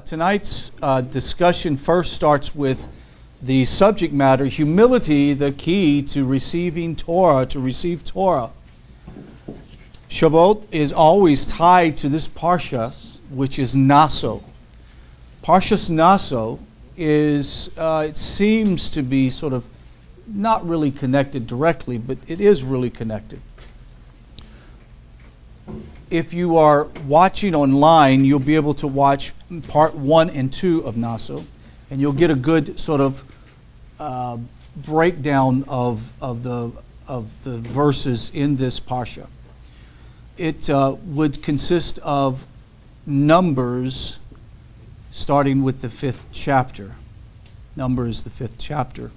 Tonight's discussion first starts with the subject matter, humility, the key to receiving Torah, to receive Torah. Shavuot is always tied to this Parshas, which is Naso. Parshas Naso is, it seems to be sort of not really connected directly, but it is really connected. If you are watching online, you'll be able to watch part 1 and 2 of Naso, and you'll get a good sort of breakdown of the verses in this parsha. It would consist of numbers, starting with the 5th chapter. Numbers, the 5th chapter.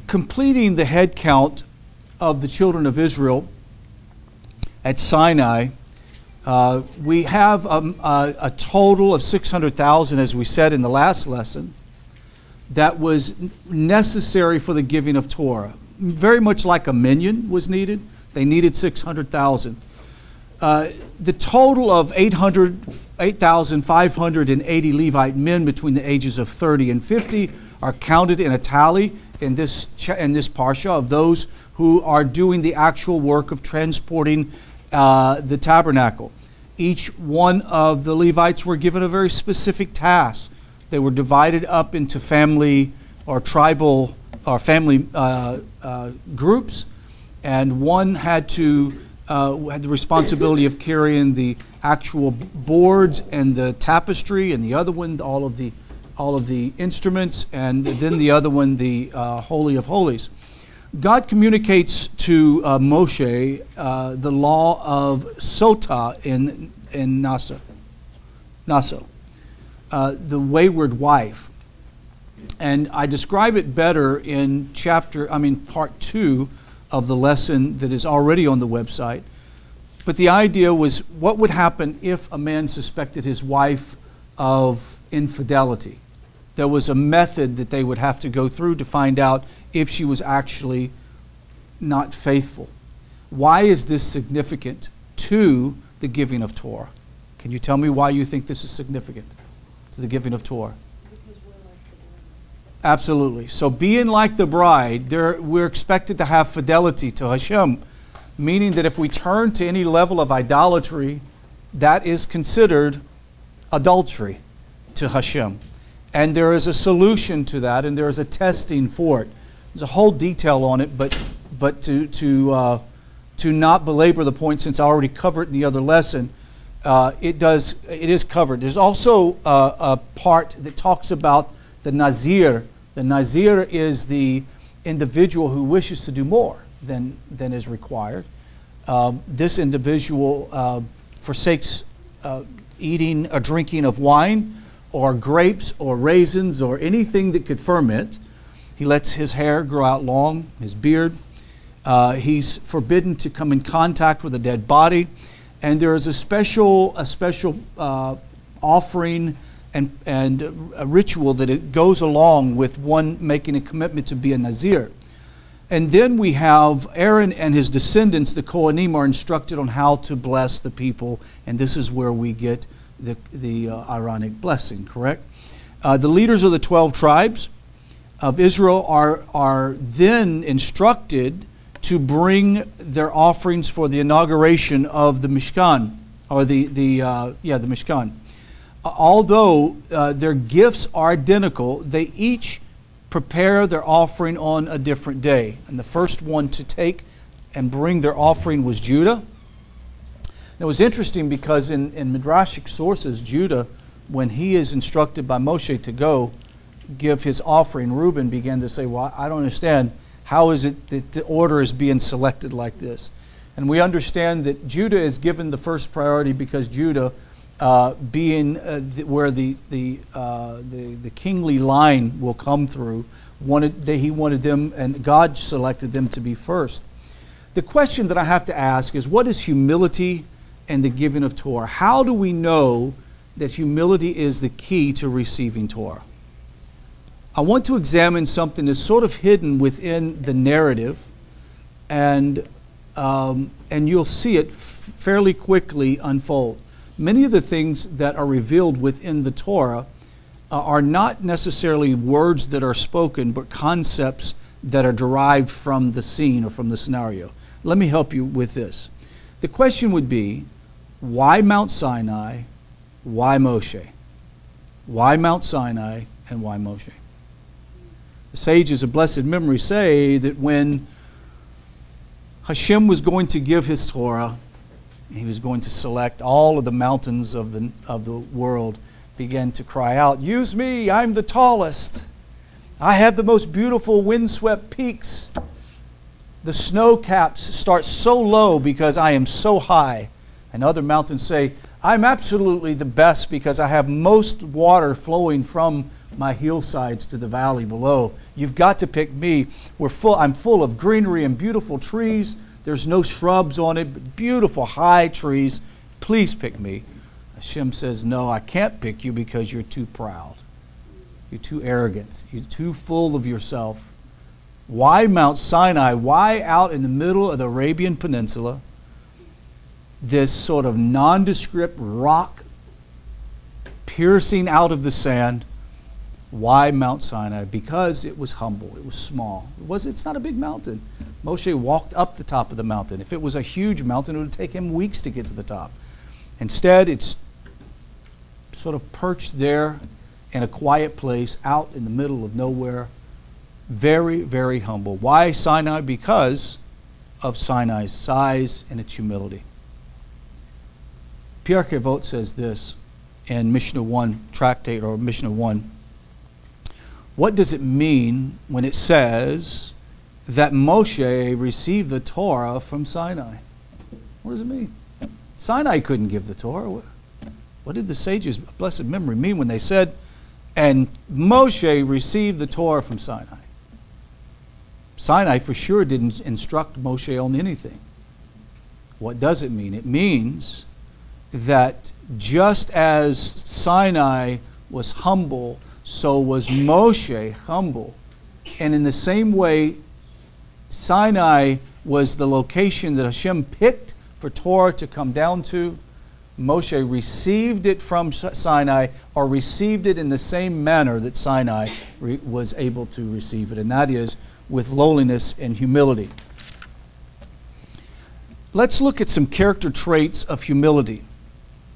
Completing the head count of the children of Israel at Sinai, we have a total of 600,000, as we said in the last lesson, that was necessary for the giving of Torah. Very much like a minyan was needed. They needed 600,000. The total of 8,580 Levite men between the ages of 30 and 50 are counted in a tally in this parsha of those who are doing the actual work of transporting the tabernacle. Each one of the Levites were given a very specific task. They were divided up into family or tribal or family groups, and one had the responsibility of carrying the actual boards and the tapestry, and the other one all of the instruments, and then the other one the Holy of Holies. God communicates to Moshe the law of Sotah in Naso, the wayward wife. And I describe it better in part 2 of the lesson that is already on the website. But the idea was, what would happen if a man suspected his wife of infidelity? There was a method that they would have to go through to find out if she was actually not faithful. Why is this significant to the giving of Torah? Can you tell me why you think this is significant to the giving of Torah? Because we're like the bride. Absolutely. So being like the bride, we're expected to have fidelity to Hashem, meaning that if we turn to any level of idolatry, that is considered adultery to Hashem. And there is a solution to that, and there is a testing for it. There's a whole detail on it, but to not belabor the point, since I already covered it in the other lesson, it is covered. There's also a part that talks about the Nazir. The Nazir is the individual who wishes to do more than is required. This individual forsakes eating or drinking of wine, or grapes, or raisins, or anything that could ferment. He lets his hair grow out long, his beard. He's forbidden to come in contact with a dead body. And there is a special offering and a ritual that it goes along with one making a commitment to be a Nazir. And then we have Aaron and his descendants, the Kohanim, are instructed on how to bless the people. And this is where we get the Aaronic Blessing, correct? The leaders of the 12 tribes of Israel are then instructed to bring their offerings for the inauguration of the Mishkan, or the Mishkan. Although their gifts are identical, they each prepare their offering on a different day. And the first one to take and bring their offering was Judah. It was interesting because in Midrashic sources, Judah, when he is instructed by Moshe to go give his offering, Reuben began to say, well, I don't understand. How is it that the order is being selected like this? And we understand that Judah is given the first priority because Judah, being where the kingly line will come through, he wanted them, and God selected them to be first. The question that I have to ask is, what is humility and the giving of Torah? How do we know that humility is the key to receiving Torah? I want to examine something that's sort of hidden within the narrative, and you'll see it fairly quickly unfold. Many of the things that are revealed within the Torah are not necessarily words that are spoken, but concepts that are derived from the scene or from the scenario. Let me help you with this. The question would be, why Mount Sinai? Why Moshe? Why Mount Sinai and why Moshe? The sages of blessed memory say that when Hashem was going to give his Torah, he was going to select all of the mountains of the world, began to cry out, "Use me, I'm the tallest. I have the most beautiful windswept peaks. The snow caps start so low because I am so high." And other mountains say, "I'm absolutely the best because I have most water flowing from my hillsides to the valley below. You've got to pick me. I'm full of greenery and beautiful trees. There's no shrubs on it, but beautiful high trees. Please pick me." Hashem says, "No, I can't pick you because you're too proud. You're too arrogant. You're too full of yourself." Why Mount Sinai? Why out in the middle of the Arabian Peninsula? This sort of nondescript rock piercing out of the sand. Why Mount Sinai? Because it was humble. It was small. It's not a big mountain. Moshe walked up the top of the mountain. If it was a huge mountain, it would take him weeks to get to the top. Instead, it's sort of perched there in a quiet place out in the middle of nowhere. Very, very humble. Why Sinai? Because of Sinai's size and its humility. Pierre Kevot says this in Mishnah 1 tractate, or Mishnah 1. What does it mean when it says that Moshe received the Torah from Sinai? What does it mean? Sinai couldn't give the Torah. What did the sages of blessed memory mean when they said, "And Moshe received the Torah from Sinai"? Sinai for sure didn't instruct Moshe on anything. What does it mean? It means that just as Sinai was humble, so was Moshe humble. And in the same way, Sinai was the location that Hashem picked for Torah to come down to. Moshe received it from Sinai, or received it in the same manner that Sinai was able to receive it, and that is with lowliness and humility. Let's look at some character traits of humility.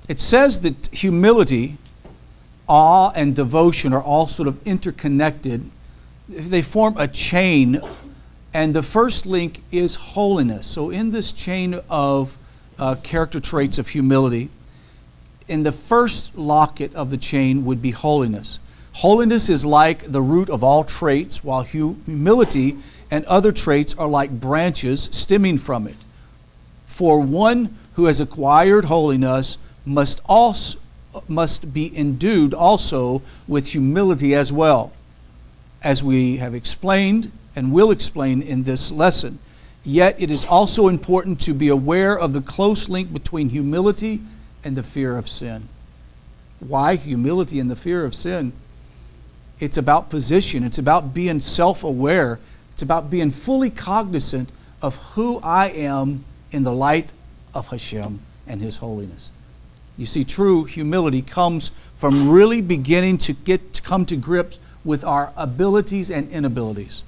It says that humility, awe, and devotion are all sort of interconnected. They form a chain, and the first link is holiness. So in this chain of character traits of humility, in the first locket of the chain would be holiness. Holiness is like the root of all traits, while humility and other traits are like branches stemming from it. For one who has acquired holiness must be endued also with humility as well, as we have explained and will explain in this lesson. Yet it is also important to be aware of the close link between humility and the fear of sin. Why humility and the fear of sin? It's about position. It's about being self-aware. It's about being fully cognizant of who I am in the light of Hashem and His holiness. You see, true humility comes from really beginning to come to grips with our abilities and inabilities.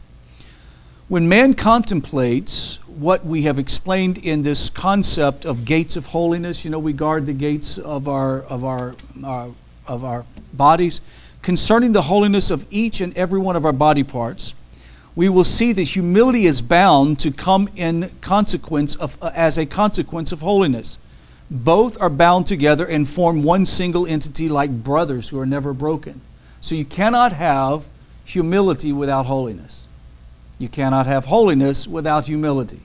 When man contemplates what we have explained in this concept of gates of holiness, we guard the gates of our bodies, concerning the holiness of each and every one of our body parts, we will see that humility is bound to come in consequence as a consequence of holiness. Both are bound together and form one single entity, like brothers who are never broken. So you cannot have humility without holiness. You cannot have holiness without humility.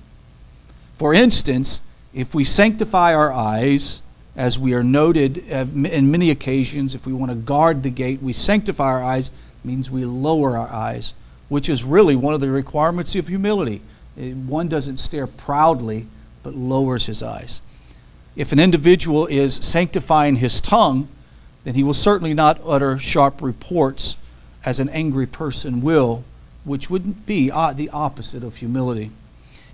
For instance, if we sanctify our eyes, as we are noted in many occasions, if we want to guard the gate, we sanctify our eyes, means we lower our eyes, which is really one of the requirements of humility. One doesn't stare proudly, but lowers his eyes. If an individual is sanctifying his tongue, then he will certainly not utter sharp reports as an angry person will, which would be the opposite of humility.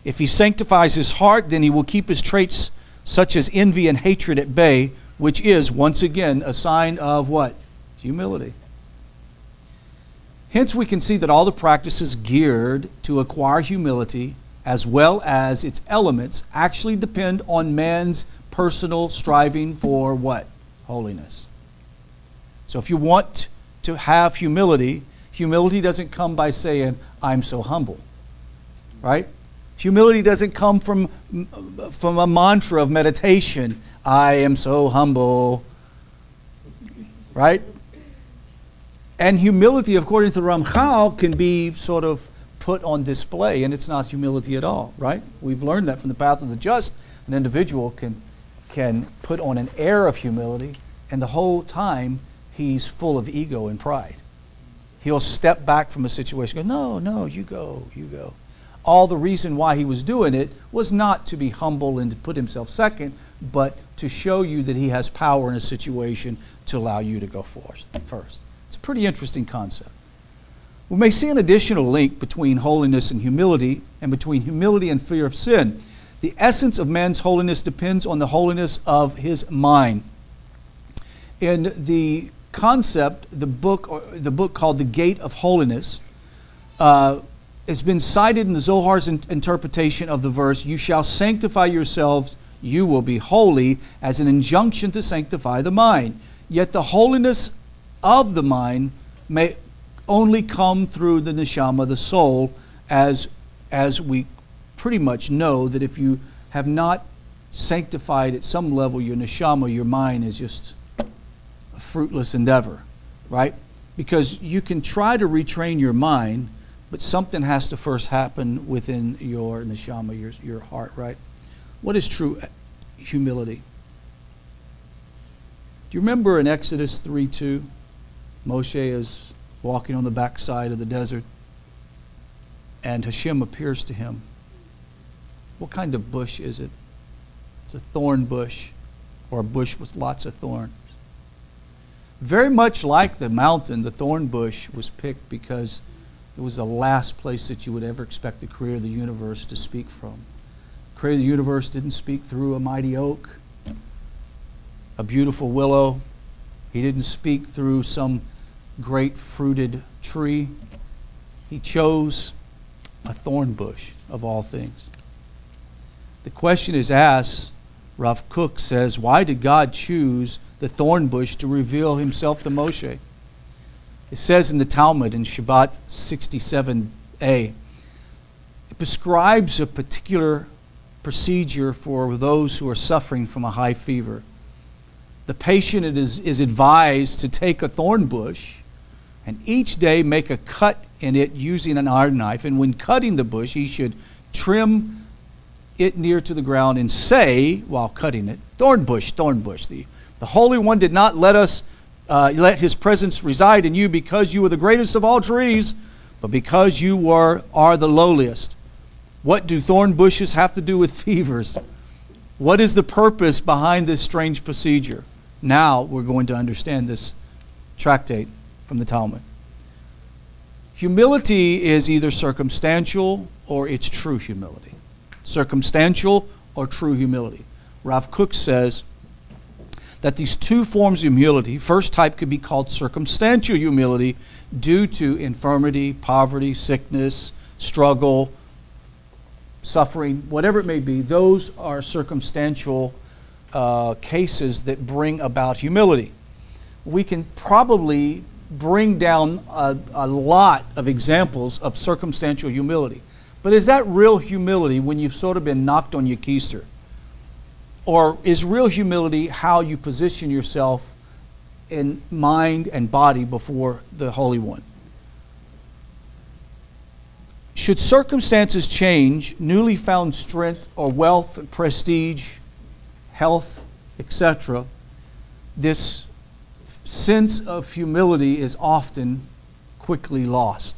If he sanctifies his heart, then he will keep his traits such as envy and hatred at bay, which is, once again, a sign of what? Humility. Hence, we can see that all the practices geared to acquire humility, as well as its elements, actually depend on man's personal striving for what? Holiness. So if you want to have humility, humility doesn't come by saying, I'm so humble. Right? Humility doesn't come from a mantra of meditation. I am so humble. Right? And humility, according to Ramchal, can be sort of put on display, and it's not humility at all, right? We've learned that from the path of the just. An individual can put on an air of humility, and the whole time he's full of ego and pride. He'll step back from a situation and go, no, you go. All the reason why he was doing it was not to be humble and to put himself second, but to show you that he has power in a situation to allow you to go first. It's a pretty interesting concept. We may see an additional link between holiness and humility, and between humility and fear of sin. The essence of man's holiness depends on the holiness of his mind. In the concept, the book called The Gate of Holiness, has been cited in the Zohar's interpretation of the verse, "You shall sanctify yourselves, you will be holy," as an injunction to sanctify the mind. Yet the holiness of the mind may only come through the neshama, the soul, as we pretty much know that if you have not sanctified at some level your neshama, your mind is just a fruitless endeavor, right? Because you can try to retrain your mind, but something has to first happen within your neshama, your heart, right? What is true humility? Do you remember in Exodus 3:2, Moshe is walking on the backside of the desert, and Hashem appears to him. What kind of bush is it? It's a thorn bush, or a bush with lots of thorns. Very much like the mountain, the thorn bush was picked because it was the last place that you would ever expect the creator of the universe to speak from. The creator of the universe didn't speak through a mighty oak, a beautiful willow. He didn't speak through some great fruited tree. He chose a thorn bush of all things. The question is asked, Rav Kook says, why did God choose the thorn bush to reveal himself to Moshe? It says in the Talmud in Shabbat 67a, it prescribes a particular procedure for those who are suffering from a high fever. The patient is advised to take a thorn bush and each day make a cut in it using an iron knife. And when cutting the bush, he should trim it near to the ground and say, while cutting it, thorn bush. The Holy One did not let his presence reside in you because you were the greatest of all trees, but because you are the lowliest. What do thorn bushes have to do with fevers? What is the purpose behind this strange procedure? Now we're going to understand this tractate from the Talmud. Humility is either circumstantial or it's true humility. Circumstantial or true humility. Rav Kook says that these two forms of humility, first type could be called circumstantial humility due to infirmity, poverty, sickness, struggle, suffering, whatever it may be. Those are circumstantial cases that bring about humility. We can probably bring down a lot of examples of circumstantial humility. But is that real humility when you've sort of been knocked on your keister? Or is real humility how you position yourself in mind and body before the Holy One? Should circumstances change, newly found strength or wealth, prestige, health, etc., this sense of humility is often quickly lost.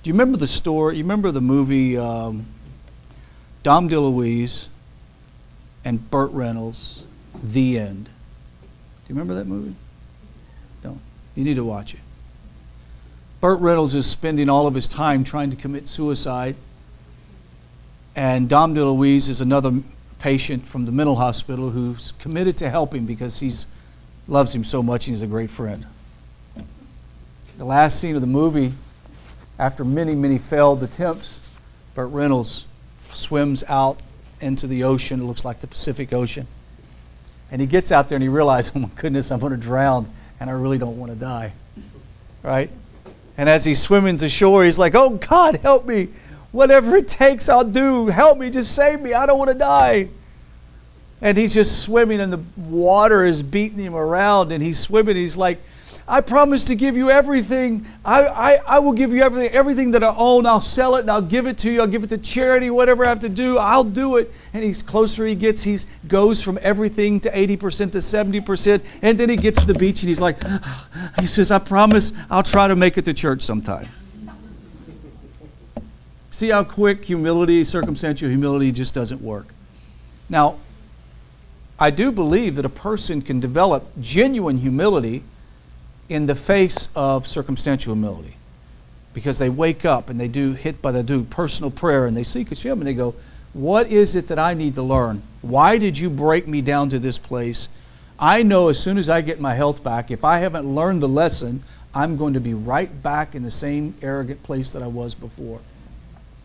Do you remember the story? You remember the movie Dom DeLuise and Burt Reynolds, The End? Do you remember that movie? No. You need to watch it. Burt Reynolds is spending all of his time trying to commit suicide, and Dom DeLuise is another patient from the mental hospital who's committed to help him because he loves him so much and he's a great friend. The last scene of the movie, after many, many failed attempts, Burt Reynolds swims out into the ocean. It looks like the Pacific Ocean. And he gets out there and he realizes, oh my goodness, I'm going to drown and I really don't want to die. Right? And as he's swimming to shore, he's like, oh God, help me. Whatever it takes, I'll do. Help me, just save me. I don't want to die. And he's just swimming and the water is beating him around and he's swimming. He's like, I promise to give you everything. I will give you everything that I own. I'll sell it and I'll give it to you. I'll give it to charity, whatever I have to do. I'll do it. And he's closer he gets, he goes from everything to 80% to 70%. And then he gets to the beach and he's like, he says, I promise I'll try to make it to church sometime. See how quick humility, circumstantial humility just doesn't work. Now, I do believe that a person can develop genuine humility in the face of circumstantial humility, because they wake up and they do personal prayer and they seek Hashem and they go, what is it that I need to learn? Why did you break me down to this place? I know as soon as I get my health back, if I haven't learned the lesson, I'm going to be right back in the same arrogant place that I was before.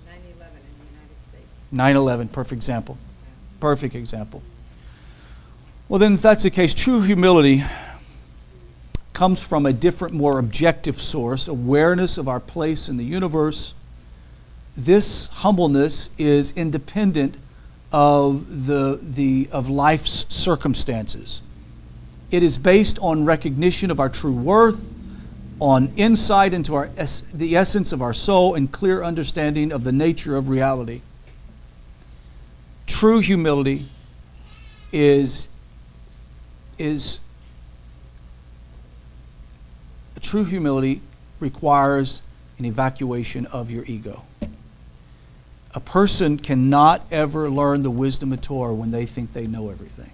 9/11 in the United States. 9/11, perfect example. Perfect example. Well, then if that's the case, true humility comes from a different, more objective source, awareness of our place in the universe. This humbleness is independent of of life's circumstances. It is based on recognition of our true worth, on insight into the essence of our soul, and clear understanding of the nature of reality. True humility true humility requires an evacuation of your ego. A person cannot ever learn the wisdom of Torah when they think they know everything.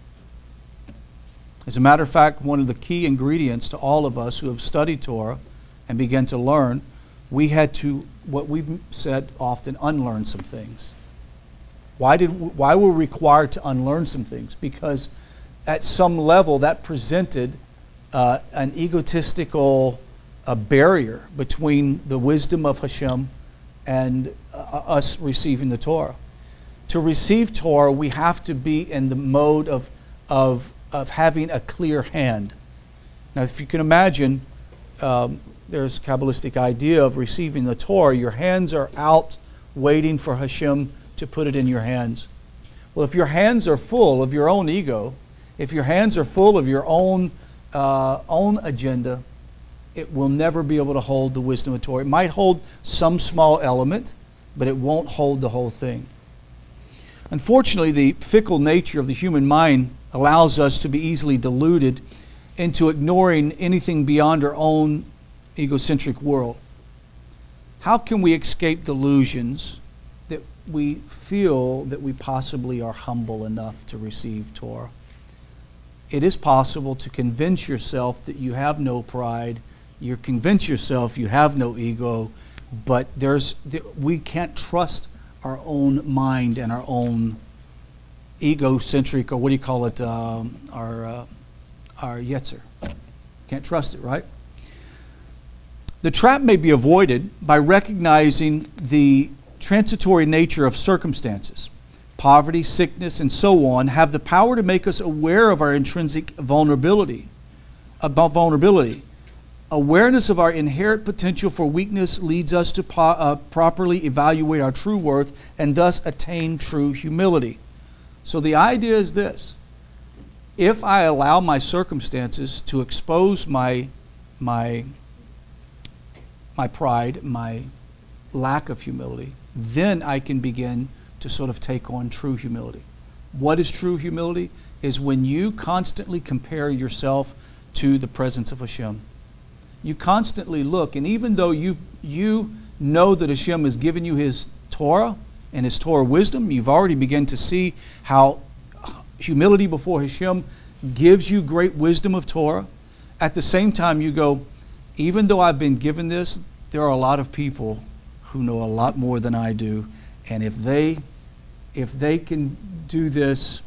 As a matter of fact, one of the key ingredients to all of us who have studied Torah and began to learn, we had to, what we've said often, unlearn some things. Why were we required to unlearn some things? Because at some level that presented an egotistical barrier between the wisdom of Hashem and us receiving the Torah. To receive Torah, we have to be in the mode of having a clear hand. Now, if you can imagine, there's a Kabbalistic idea of receiving the Torah. Your hands are out waiting for Hashem to put it in your hands. Well, if your hands are full of your own ego, if your hands are full of your own agenda, it will never be able to hold the wisdom of Torah. It might hold some small element, but it won't hold the whole thing. Unfortunately, the fickle nature of the human mind allows us to be easily deluded into ignoring anything beyond our own egocentric world. How can we escape delusions that we feel that we possibly are humble enough to receive Torah? It is possible to convince yourself that you have no pride. You convince yourself you have no ego, but we can't trust our own mind and our own egocentric, or what do you call it, our yetzer. Can't trust it, right? The trap may be avoided by recognizing the transitory nature of circumstances. Poverty, sickness, and so on have the power to make us aware of our intrinsic vulnerability. Awareness of our inherent potential for weakness leads us to properly evaluate our true worth and thus attain true humility. So the idea is this: if I allow my circumstances to expose my pride, my lack of humility, then I can begin to sort of take on true humility. What is true humility? Is when you constantly compare yourself to the presence of Hashem. You constantly look, and even though you know that Hashem has given you His Torah and His Torah wisdom, you've already begun to see how humility before Hashem gives you great wisdom of Torah. At the same time, you go, even though I've been given this, there are a lot of people who know a lot more than I do, and if they if they can do this,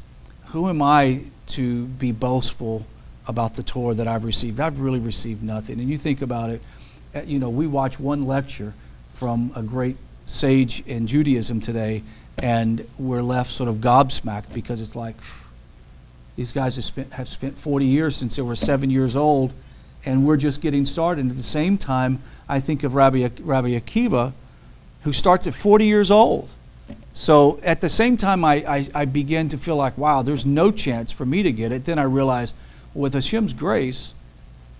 who am I to be boastful about the Torah that I've received? I've really received nothing. And you think about it, we watch one lecture from a great sage in Judaism today, and we're left sort of gobsmacked because it's like, these guys have spent 40 years since they were 7 years old, and we're just getting started. And at the same time, I think of Rabbi Akiva, who starts at 40 years old. So at the same time, I begin to feel like, wow, there's no chance for me to get it. Then I realize, with Hashem's grace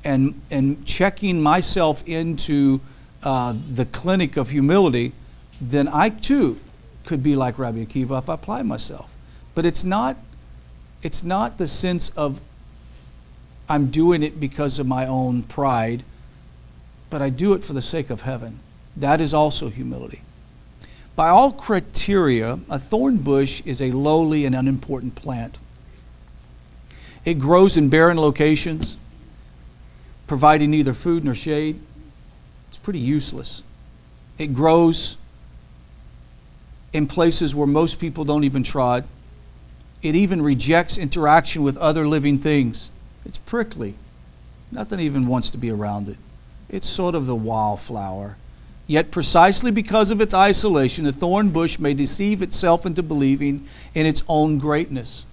and checking myself into the clinic of humility, then I too could be like Rabbi Akiva if I apply myself. But it's not the sense of I'm doing it because of my own pride, but I do it for the sake of heaven. That is also humility. By all criteria, a thorn bush is a lowly and unimportant plant. It grows in barren locations, providing neither food nor shade. It's pretty useless. It grows in places where most people don't even trod. It even rejects interaction with other living things. It's prickly. Nothing even wants to be around it. It's sort of the wildflower. Yet precisely because of its isolation, the thorn bush may deceive itself into believing in its own greatness.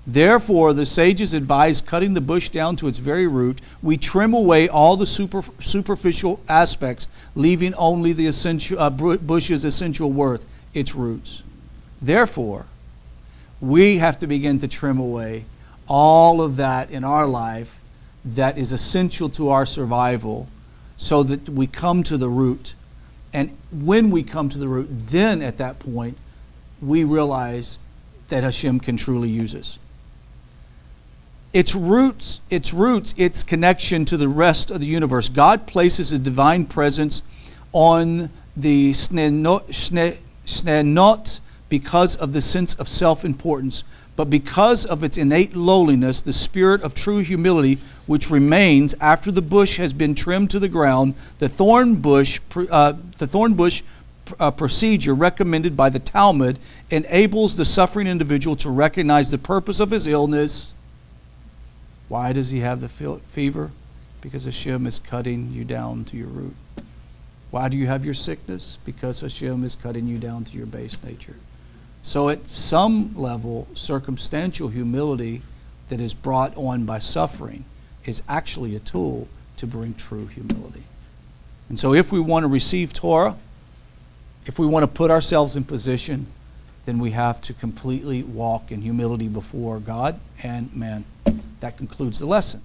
Therefore, the sages advise cutting the bush down to its very root. We trim away all the superficial aspects, leaving only the bush's essential worth, its roots. Therefore, we have to begin to trim away all of that in our life that is essential to our survival, so that we come to the root. And when we come to the root, then at that point, we realize that Hashem can truly use us. Its roots, its connection to the rest of the universe. God places His divine presence on the snenot because of the sense of self-importance, but because of its innate lowliness, the spirit of true humility, which remains after the bush has been trimmed to the ground. The thorn bush procedure recommended by the Talmud enables the suffering individual to recognize the purpose of his illness. Why does he have the fever? Because Hashem is cutting you down to your root. Why do you have your sickness? Because Hashem is cutting you down to your base nature. So at some level, circumstantial humility that is brought on by suffering is actually a tool to bring true humility. And so if we want to receive Torah, if we want to put ourselves in position, then we have to completely walk in humility before God and man. That concludes the lesson.